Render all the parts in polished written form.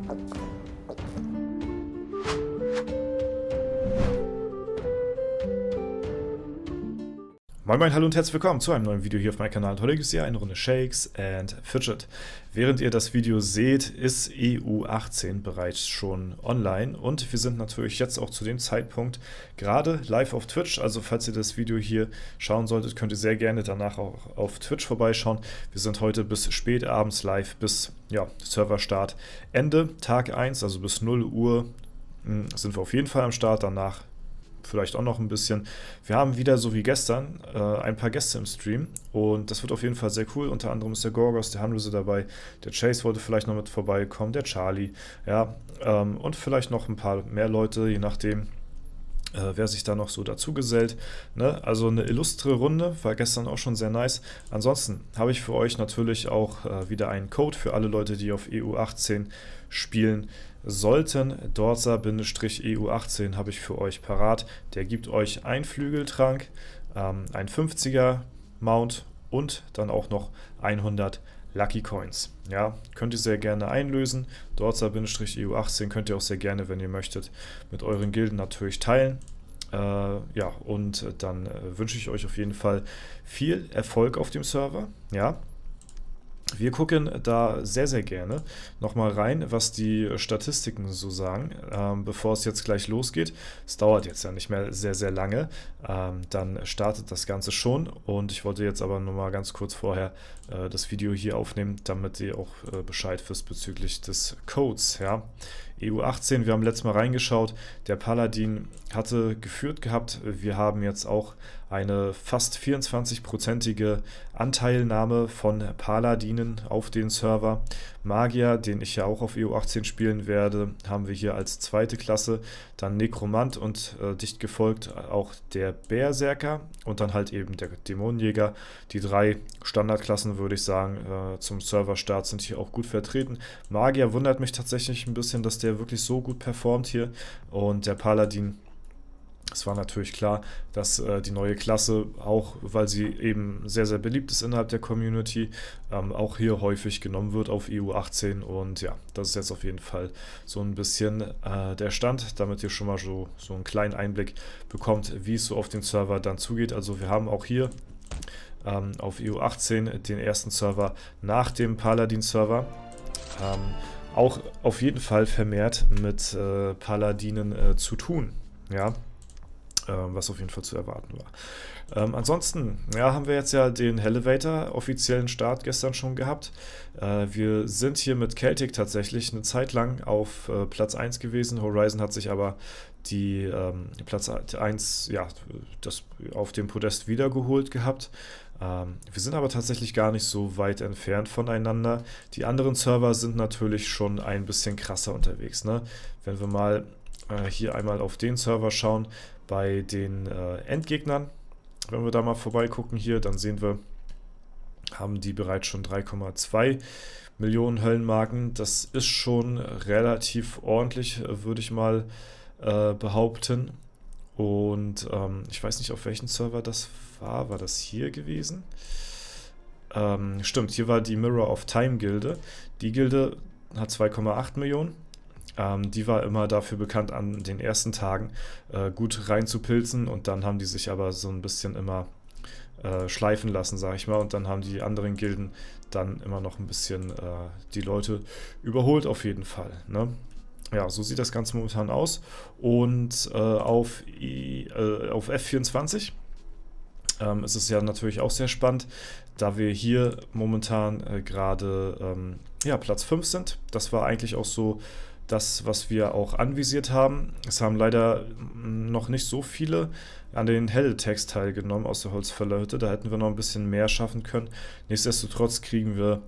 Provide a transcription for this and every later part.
Moin Moin, hallo und herzlich willkommen zu einem neuen Video hier auf meinem Kanal. Heute gibt es hier eine Runde Shakes and Fidget. Während ihr das Video seht, ist EU18 bereits schon online und wir sind natürlich jetzt auch zu dem Zeitpunkt gerade live auf Twitch. Also falls ihr das Video hier schauen solltet, könnt ihr sehr gerne danach auch auf Twitch vorbeischauen. Wir sind heute bis spät abends live, bis Serverstart Ende, Tag 1, also bis 0 Uhr sind wir auf jeden Fall am Start. Danach vielleicht auch noch ein bisschen. Wir haben wieder, so wie gestern, ein paar Gäste im Stream und das wird auf jeden Fall sehr cool. Unter anderem ist der Gorgos, der Hanruse dabei, der Chase wollte vielleicht noch mit vorbeikommen, der Charlie, ja, und vielleicht noch ein paar mehr Leute, je nachdem, wer sich da noch so dazu gesellt. Ne? Also eine illustre Runde, war gestern auch schon sehr nice. Ansonsten habe ich für euch natürlich auch wieder einen Code für alle Leute, die auf EU18 spielen sollten. Dorsa-EU18 habe ich für euch parat. Der gibt euch einen Flügeltrank, ein 50er Mount und dann auch noch 100 Lucky Coins. Ja, könnt ihr sehr gerne einlösen. Dorsa-EU18 könnt ihr auch sehr gerne, wenn ihr möchtet, mit euren Gilden natürlich teilen. Ja, und dann wünsche ich euch auf jeden Fall viel Erfolg auf dem Server. Ja. Wir gucken da sehr, sehr gerne nochmal rein, was die Statistiken so sagen, bevor es jetzt gleich losgeht. Es dauert jetzt ja nicht mehr sehr, sehr lange, dann startet das Ganze schon und ich wollte jetzt aber nur mal ganz kurz vorher das Video hier aufnehmen, damit ihr auch Bescheid wisst bezüglich des Codes. Ja. EU18, wir haben letztes Mal reingeschaut, der Paladin hatte geführt gehabt, wir haben jetzt auch eine fast 24%ige Anteilnahme von Paladinen auf den Server. Magier, den ich ja auch auf EU18 spielen werde, haben wir hier als zweite Klasse, dann Nekromant und dicht gefolgt auch der Berserker und dann halt eben der Dämonenjäger. Die drei Standardklassen, würde ich sagen, zum Serverstart sind hier auch gut vertreten. Magier wundert mich tatsächlich ein bisschen, dass der wirklich so gut performt hier und der Paladin. Es war natürlich klar, dass die neue Klasse, auch weil sie eben sehr, sehr beliebt ist innerhalb der Community, auch hier häufig genommen wird auf EU18 und ja, das ist jetzt auf jeden Fall so ein bisschen der Stand, damit ihr schon mal so einen kleinen Einblick bekommt, wie es so auf den Server dann zugeht. Also wir haben auch hier auf EU18 den ersten Server nach dem Paladin-Server, auch auf jeden Fall vermehrt mit Paladinen zu tun, ja. Was auf jeden Fall zu erwarten war. Ansonsten haben wir jetzt ja den Hellevator offiziellen Start gestern schon gehabt. Wir sind hier mit Celtic tatsächlich eine Zeit lang auf Platz 1 gewesen. Horizon hat sich aber die Platz 1 das auf dem Podest wiedergeholt gehabt. Wir sind aber tatsächlich gar nicht so weit entfernt voneinander. Die anderen Server sind natürlich schon ein bisschen krasser unterwegs. Ne? Wenn wir mal hier einmal auf den Server schauen, bei den Endgegnern, wenn wir da mal vorbeigucken hier, dann sehen wir, haben die bereits schon 3,2 Millionen Höllenmarken. Das ist schon relativ ordentlich, würde ich mal behaupten. Und ich weiß nicht, auf welchen Server das war. War das hier gewesen? Stimmt, hier war die Mirror of Time Gilde. Die Gilde hat 2,8 Millionen. Die war immer dafür bekannt, an den ersten Tagen gut reinzupilzen und dann haben die sich aber so ein bisschen immer schleifen lassen, sag ich mal, und dann haben die anderen Gilden dann immer noch ein bisschen die Leute überholt auf jeden Fall, ne? Ja, so sieht das Ganze momentan aus und auf F24 ist es ja natürlich auch sehr spannend, da wir hier momentan gerade Platz 5 sind. Das war eigentlich auch so das, was wir auch anvisiert haben. Es haben leider noch nicht so viele an den Hell-Tags teilgenommen aus der Holzfällerhütte. Da hätten wir noch ein bisschen mehr schaffen können. Nichtsdestotrotz kriegen wir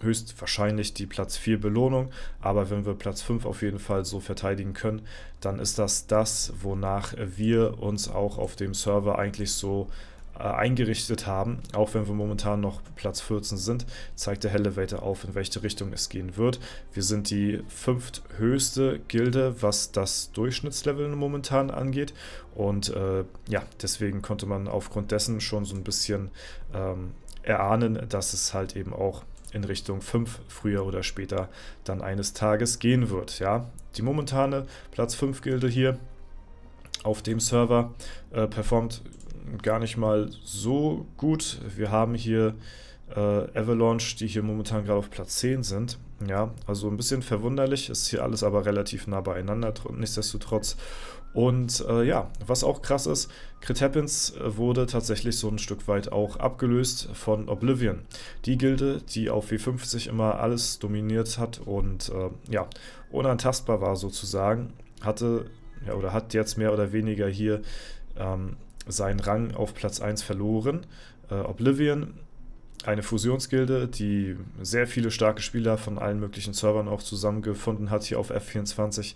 höchstwahrscheinlich die Platz 4 Belohnung. Aber wenn wir Platz 5 auf jeden Fall so verteidigen können, dann ist das, wonach wir uns auch auf dem Server eigentlich so eingerichtet haben. Auch wenn wir momentan noch Platz 14 sind, zeigt der Hellevator auf, in welche Richtung es gehen wird. Wir sind die 5. höchste Gilde, was das Durchschnittslevel momentan angeht. Und deswegen konnte man aufgrund dessen schon so ein bisschen erahnen, dass es halt eben auch in Richtung 5 früher oder später dann eines Tages gehen wird. Ja, die momentane Platz 5 Gilde hier auf dem Server performt gar nicht mal so gut. Wir haben hier Avalanche, die hier momentan gerade auf Platz 10 sind. Ja, also ein bisschen verwunderlich, ist hier alles aber relativ nah beieinander, nichtsdestotrotz. Und ja, was auch krass ist, Crit Happens wurde tatsächlich so ein Stück weit auch abgelöst von Oblivion. Die Gilde, die auf W50 immer alles dominiert hat und ja, unantastbar war sozusagen, hatte ja, oder hat jetzt mehr oder weniger hier seinen Rang auf Platz 1 verloren. Oblivion, eine Fusionsgilde, die sehr viele starke Spieler von allen möglichen Servern auch zusammengefunden hat, hier auf F24,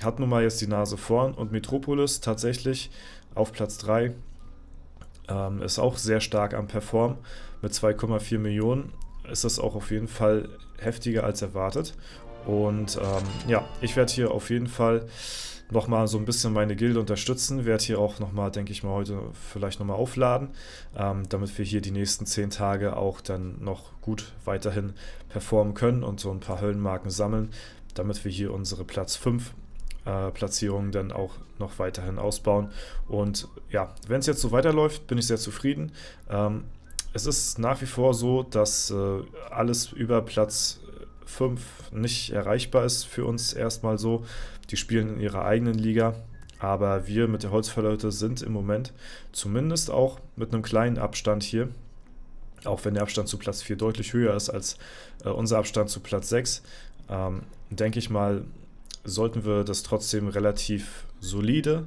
hat nun mal jetzt die Nase vorn, und Metropolis tatsächlich auf Platz 3 ist auch sehr stark am Performen. Mit 2,4 Millionen ist das auch auf jeden Fall heftiger als erwartet. Und ja, ich werde hier auf jeden Fall nochmal so ein bisschen meine Gilde unterstützen, werde hier auch nochmal, denke ich mal, heute vielleicht nochmal aufladen, damit wir hier die nächsten 10 Tage auch dann noch gut weiterhin performen können und so ein paar Höllenmarken sammeln, damit wir hier unsere Platz 5 Platzierungen dann auch noch weiterhin ausbauen. Und ja, wenn es jetzt so weiterläuft, bin ich sehr zufrieden. Es ist nach wie vor so, dass alles über Platz 5 nicht erreichbar ist für uns erstmal so. Die spielen in ihrer eigenen Liga, aber wir mit der Holzfällerhütte sind im Moment zumindest auch mit einem kleinen Abstand hier, auch wenn der Abstand zu Platz 4 deutlich höher ist als unser Abstand zu Platz 6, denke ich mal, sollten wir das trotzdem relativ solide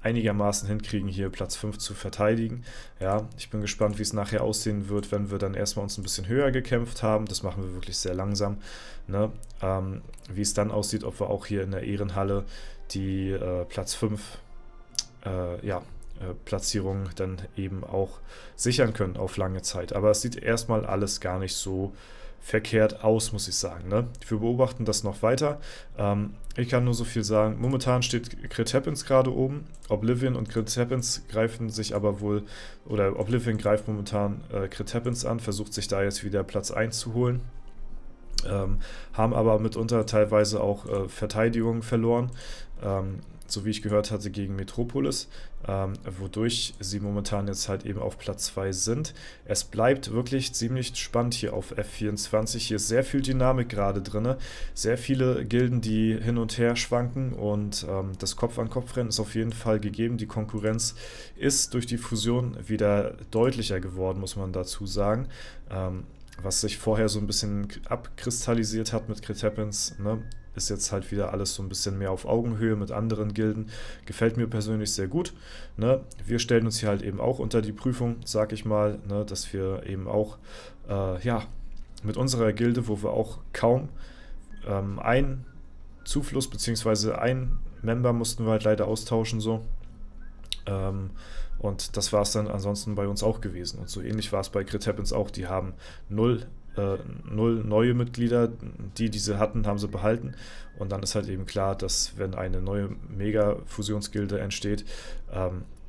einigermaßen hinkriegen, hier Platz 5 zu verteidigen. Ja, ich bin gespannt, wie es nachher aussehen wird, wenn wir dann erstmal uns ein bisschen höher gekämpft haben. Das machen wir wirklich sehr langsam. Ne? Wie es dann aussieht, ob wir auch hier in der Ehrenhalle die Platz 5 ja, Platzierung dann eben auch sichern können auf lange Zeit. Aber es sieht erstmal alles gar nicht so verkehrt aus, muss ich sagen. Ne? Wir beobachten das noch weiter. Ich kann nur so viel sagen. Momentan steht Crit Happens gerade oben. Oblivion und Crit Happens greifen sich aber wohl, oder Oblivion greift momentan Crit Happens an, versucht sich da jetzt wieder Platz 1 zu holen. Haben aber mitunter teilweise auch Verteidigungen verloren, so wie ich gehört hatte, gegen Metropolis, wodurch sie momentan jetzt halt eben auf Platz 2 sind. Es bleibt wirklich ziemlich spannend hier auf F24. Hier ist sehr viel Dynamik gerade drin, sehr viele Gilden, die hin und her schwanken, und das Kopf-an-Kopf-Rennen ist auf jeden Fall gegeben. Die Konkurrenz ist durch die Fusion wieder deutlicher geworden, muss man dazu sagen. Was sich vorher so ein bisschen abkristallisiert hat mit Crit Happens, ne, ist jetzt halt wieder alles so ein bisschen mehr auf Augenhöhe mit anderen Gilden. Gefällt mir persönlich sehr gut. Ne. Wir stellen uns hier halt eben auch unter die Prüfung, sag ich mal, ne, dass wir eben auch ja, mit unserer Gilde, wo wir auch kaum einen Zufluss bzw. einen Member mussten wir halt leider austauschen so. Und das war es dann ansonsten bei uns auch gewesen. Und so ähnlich war es bei Crit Happens auch. Die haben null neue Mitglieder, die diese hatten, haben sie behalten. Und dann ist halt eben klar, dass wenn eine neue Mega-Fusionsgilde entsteht,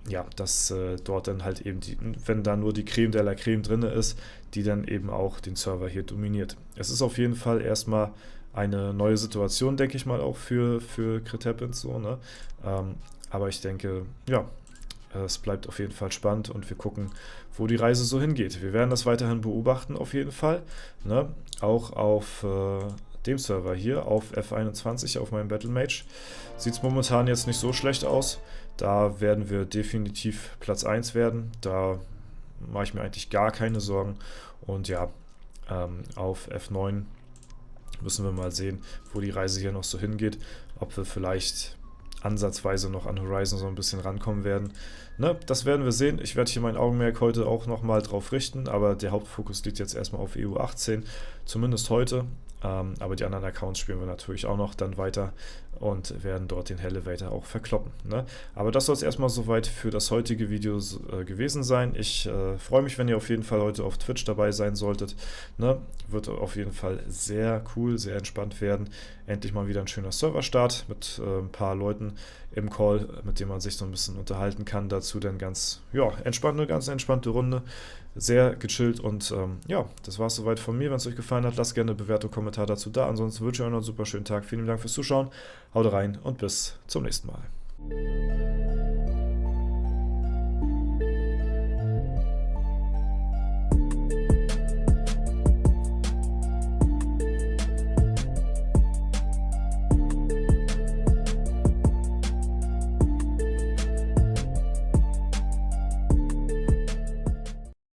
ja, dass dort dann halt eben, wenn da nur die Creme de la Creme drin ist, die dann eben auch den Server hier dominiert. Es ist auf jeden Fall erstmal eine neue Situation, denke ich mal, auch für Crit Happens so, ne? Aber ich denke, ja, es bleibt auf jeden Fall spannend, und wir gucken, wo die Reise so hingeht. Wir werden das weiterhin beobachten, auf jeden Fall. Ne? Auch auf dem Server hier, auf F21, auf meinem Battlemage, sieht es momentan jetzt nicht so schlecht aus. Da werden wir definitiv Platz 1 werden. Da mache ich mir eigentlich gar keine Sorgen. Und ja, auf F9 müssen wir mal sehen, wo die Reise hier noch so hingeht. Ob wir vielleicht ansatzweise noch an Horizon so ein bisschen rankommen werden. Ne, das werden wir sehen. Ich werde hier mein Augenmerk heute auch nochmal drauf richten, aber der Hauptfokus liegt jetzt erstmal auf EU18, zumindest heute. Aber die anderen Accounts spielen wir natürlich auch noch dann weiter und werden dort den Elevator auch verkloppen. Ne? Aber das soll es erstmal soweit für das heutige Video gewesen sein. Ich freue mich, wenn ihr auf jeden Fall heute auf Twitch dabei sein solltet. Ne? Wird auf jeden Fall sehr cool, sehr entspannt werden. Endlich mal wieder ein schöner Serverstart mit ein paar Leuten im Call, mit denen man sich so ein bisschen unterhalten kann. Dazu dann ganz, ja, eine ganz entspannte Runde. sehr gechillt und ja, das war es soweit von mir. Wenn es euch gefallen hat, lasst gerne eine Bewertung, Kommentar dazu da. Ansonsten wünsche ich euch noch einen super schönen Tag. Vielen Dank fürs Zuschauen. Haut rein und bis zum nächsten Mal.